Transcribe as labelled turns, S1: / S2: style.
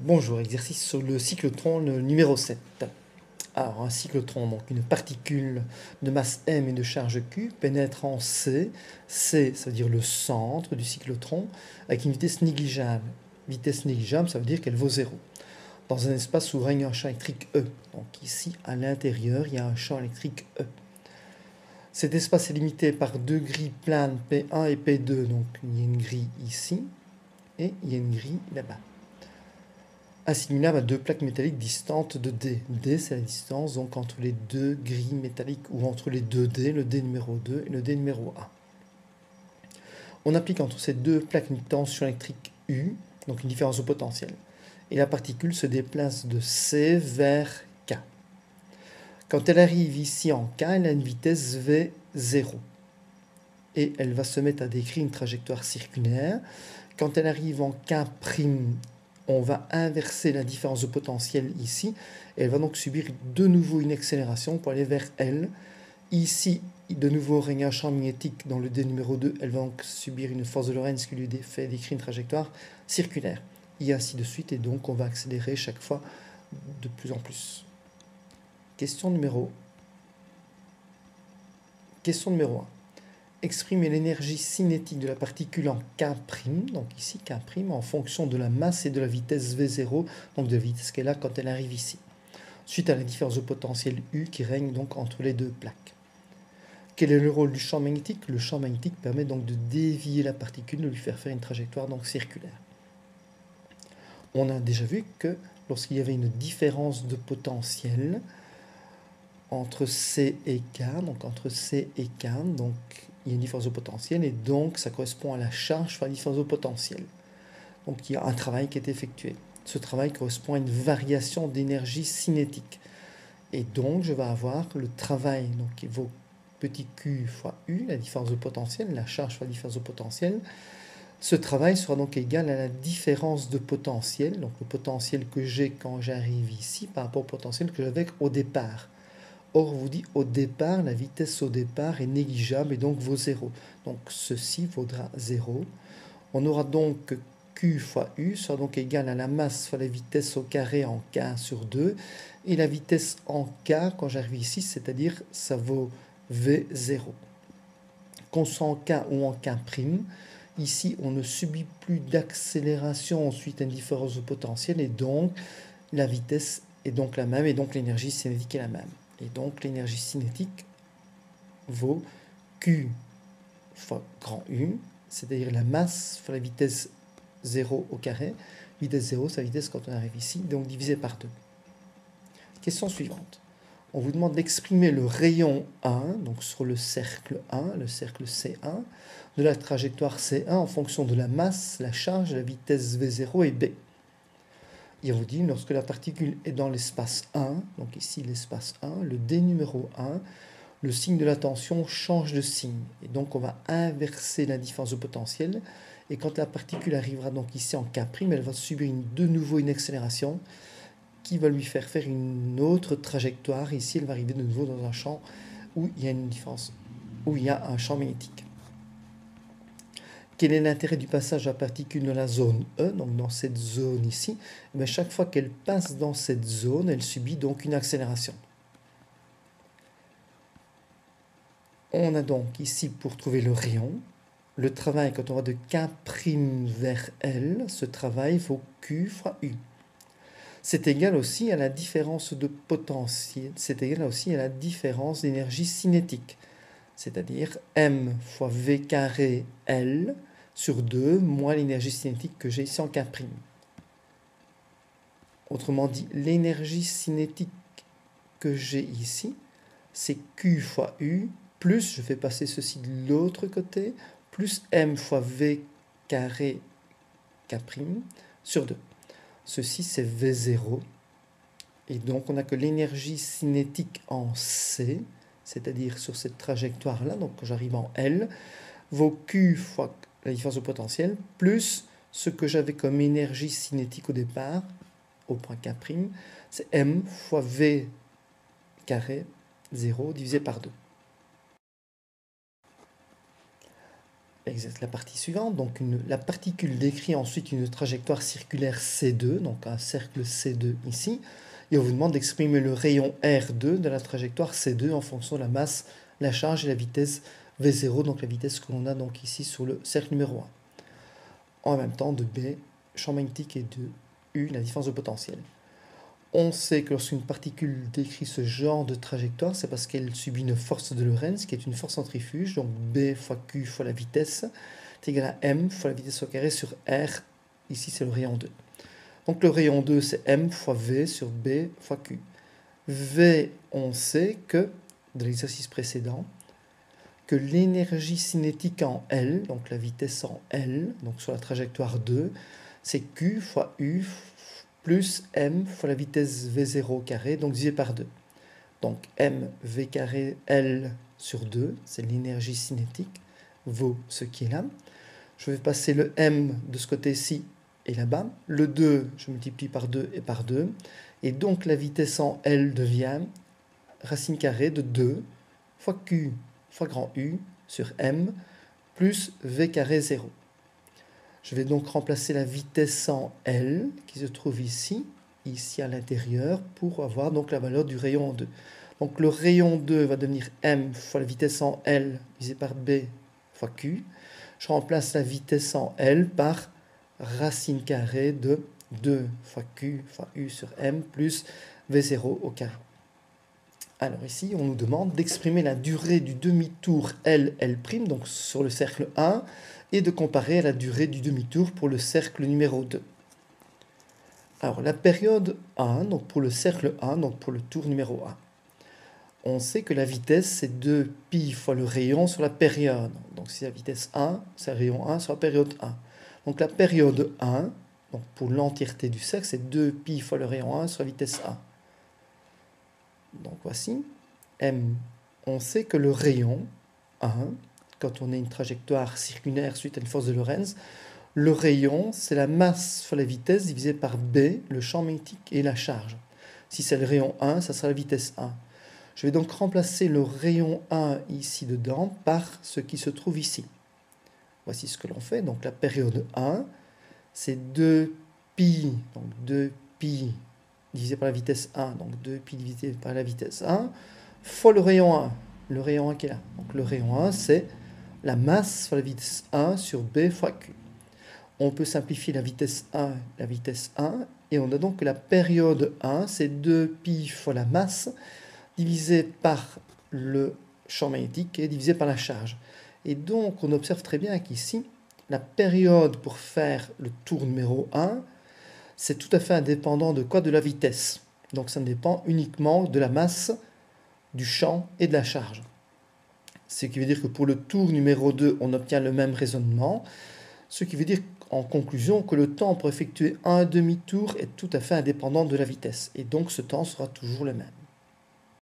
S1: Bonjour, exercice sur le cyclotron le numéro 7. Alors, un cyclotron, donc une particule de masse m et de charge q, pénètre en C. C, ça veut dire le centre du cyclotron, avec une vitesse négligeable. Vitesse négligeable, ça veut dire qu'elle vaut 0. Dans un espace où règne un champ électrique E. Donc ici, à l'intérieur, il y a un champ électrique E. Cet espace est limité par deux grilles planes P1 et P2. Donc il y a une grille ici et il y a une grille là-bas. Assimilable à deux plaques métalliques distantes de D. D, c'est la distance donc entre les deux grilles métalliques ou entre les deux D, le D numéro 2 et le D numéro 1. On applique entre ces deux plaques une tension électrique U, donc une différence de potentiel. Et la particule se déplace de C vers K. Quand elle arrive ici en K, elle a une vitesse V0. Et elle va se mettre à décrire une trajectoire circulaire. Quand elle arrive en K', on va inverser la différence de potentiel ici. Et elle va donc subir de nouveau une accélération pour aller vers L. Ici, de nouveau, règne un champ magnétique dans le D numéro 2. Elle va donc subir une force de Lorentz qui lui fait décrire une trajectoire circulaire. Et ainsi de suite. Et donc, on va accélérer chaque fois de plus en plus. Question numéro 1. Exprimer l'énergie cinétique de la particule en K', donc ici K', en fonction de la masse et de la vitesse V0, donc de la vitesse qu'elle a quand elle arrive ici, suite à la différence de potentiel U qui règne donc entre les deux plaques. Quel est le rôle du champ magnétique? Le champ magnétique permet donc de dévier la particule, de lui faire une trajectoire donc circulaire. On a déjà vu que lorsqu'il y avait une différence de potentiel entre C et K, donc entre C et K, donc il y a une différence de potentiel et donc ça correspond à la charge fois la différence de potentiel. Donc il y a un travail qui est effectué. Ce travail correspond à une variation d'énergie cinétique. Et donc je vais avoir le travail donc, qui vaut petit q fois U, la différence de potentiel, la charge fois la différence de potentiel. Ce travail sera donc égal à la différence de potentiel, donc le potentiel que j'ai quand j'arrive ici par rapport au potentiel que j'avais au départ. Or, on vous dit au départ, la vitesse au départ est négligeable et donc vaut 0. Donc ceci vaudra 0. On aura donc Q fois U sera donc égal à la masse fois la vitesse au carré en K sur 2. Et la vitesse en K, quand j'arrive ici, c'est-à-dire ça vaut V0. Qu'on soit en K ou en K', ici on ne subit plus d'accélération ensuite à une différence de potentiel et donc la vitesse est donc la même et donc l'énergie cinétique est la même. Et donc l'énergie cinétique vaut Q fois grand U, c'est-à-dire la masse fois la vitesse 0 au carré. Vitesse 0, c'est la vitesse quand on arrive ici, donc divisé par 2. Question suivante. On vous demande d'exprimer le rayon 1, donc sur le cercle 1, le cercle C1, de la trajectoire C1 en fonction de la masse, la charge, la vitesse V0 et B. Il vous dit, lorsque la particule est dans l'espace 1, donc ici l'espace 1, le D numéro 1, le signe de la tension change de signe. Et donc on va inverser la différence de potentiel. Et quand la particule arrivera donc ici en K', elle va subir de nouveau une accélération qui va lui faire une autre trajectoire. Ici, elle va arriver de nouveau dans un champ où il y a une différence, où il y a un champ magnétique. Quel est l'intérêt du passage de la particule dans la zone E, donc dans cette zone ici? Chaque fois qu'elle passe dans cette zone, elle subit donc une accélération. On a donc ici, pour trouver le rayon, le travail, quand on va de K' vers L, ce travail vaut Q fois U. C'est égal aussi à la différence de potentiel, c'est égal aussi à la différence d'énergie cinétique, c'est-à-dire M fois V carré L sur 2 moins l'énergie cinétique que j'ai ici en K'. Autrement dit, l'énergie cinétique que j'ai ici, c'est Q fois U, plus, je fais passer ceci de l'autre côté, plus M fois V carré K' sur 2. Ceci, c'est V0. Et donc, on a que l'énergie cinétique en C, c'est-à-dire sur cette trajectoire-là, donc quand j'arrive en L, vaut Q fois la différence de potentiel, plus ce que j'avais comme énergie cinétique au départ, au point K', c'est M fois V carré 0 divisé par 2. la partie suivante. Donc la particule décrit ensuite une trajectoire circulaire C2, donc un cercle C2 ici, et on vous demande d'exprimer le rayon R2 de la trajectoire C2 en fonction de la masse, la charge et la vitesse V0, donc la vitesse que l'on a donc ici sur le cercle numéro 1. En même temps de B, champ magnétique, et de U, la différence de potentiel. On sait que lorsqu'une particule décrit ce genre de trajectoire, c'est parce qu'elle subit une force de Lorentz, qui est une force centrifuge, donc B fois Q fois la vitesse, est égal à M fois la vitesse au carré sur R, ici c'est le rayon 2. Donc le rayon 2, c'est M fois V sur B fois Q. V, on sait que, de l'exercice précédent, que l'énergie cinétique en L, donc la vitesse en L, donc sur la trajectoire 2, c'est Q fois U plus M fois la vitesse V0 au carré, donc divisé par 2. Donc M V carré L sur 2, c'est l'énergie cinétique, vaut ce qui est là. Je vais passer le M de ce côté-ci et là-bas. Le 2, je multiplie par 2 et par 2. Et donc la vitesse en L devient racine carrée de 2 fois Q fois grand U sur M plus V carré 0. Je vais donc remplacer la vitesse en L qui se trouve ici à l'intérieur, pour avoir donc la valeur du rayon en 2. Donc le rayon 2 va devenir M fois la vitesse en L divisé par B fois Q. Je remplace la vitesse en L par racine carrée de 2 fois Q fois U sur M plus V0 au carré. Alors ici, on nous demande d'exprimer la durée du demi-tour L, L', donc sur le cercle 1, et de comparer à la durée du demi-tour pour le cercle numéro 2. Alors la période 1, donc pour le cercle 1, donc pour le tour numéro 1. On sait que la vitesse, c'est 2π fois le rayon sur la période. Donc si la vitesse 1, c'est le rayon 1 sur la période 1. Donc la période 1, donc pour l'entièreté du cercle, c'est 2π fois le rayon 1 sur la vitesse 1. Donc voici, M, on sait que le rayon 1, quand on a une trajectoire circulaire suite à une force de Lorentz, le rayon, c'est la masse fois la vitesse divisé par B, le champ magnétique et la charge. Si c'est le rayon 1, ça sera la vitesse 1. Je vais donc remplacer le rayon 1 ici dedans par ce qui se trouve ici. Voici ce que l'on fait. Donc la période 1, c'est 2π, donc 2π divisé par la vitesse 1, donc 2π divisé par la vitesse 1, fois le rayon 1 qui est là. Donc le rayon 1, c'est la masse fois la vitesse 1 sur B fois Q. On peut simplifier la vitesse 1, et on a donc que la période 1, c'est 2π fois la masse, divisé par le champ magnétique et divisé par la charge. Et donc, on observe très bien qu'ici, la période pour faire le tour numéro 1, c'est tout à fait indépendant de quoi? De la vitesse. Donc ça dépend uniquement de la masse, du champ et de la charge. Ce qui veut dire que pour le tour numéro 2, on obtient le même raisonnement. Ce qui veut dire en conclusion que le temps pour effectuer un demi-tour est tout à fait indépendant de la vitesse. Et donc ce temps sera toujours le même.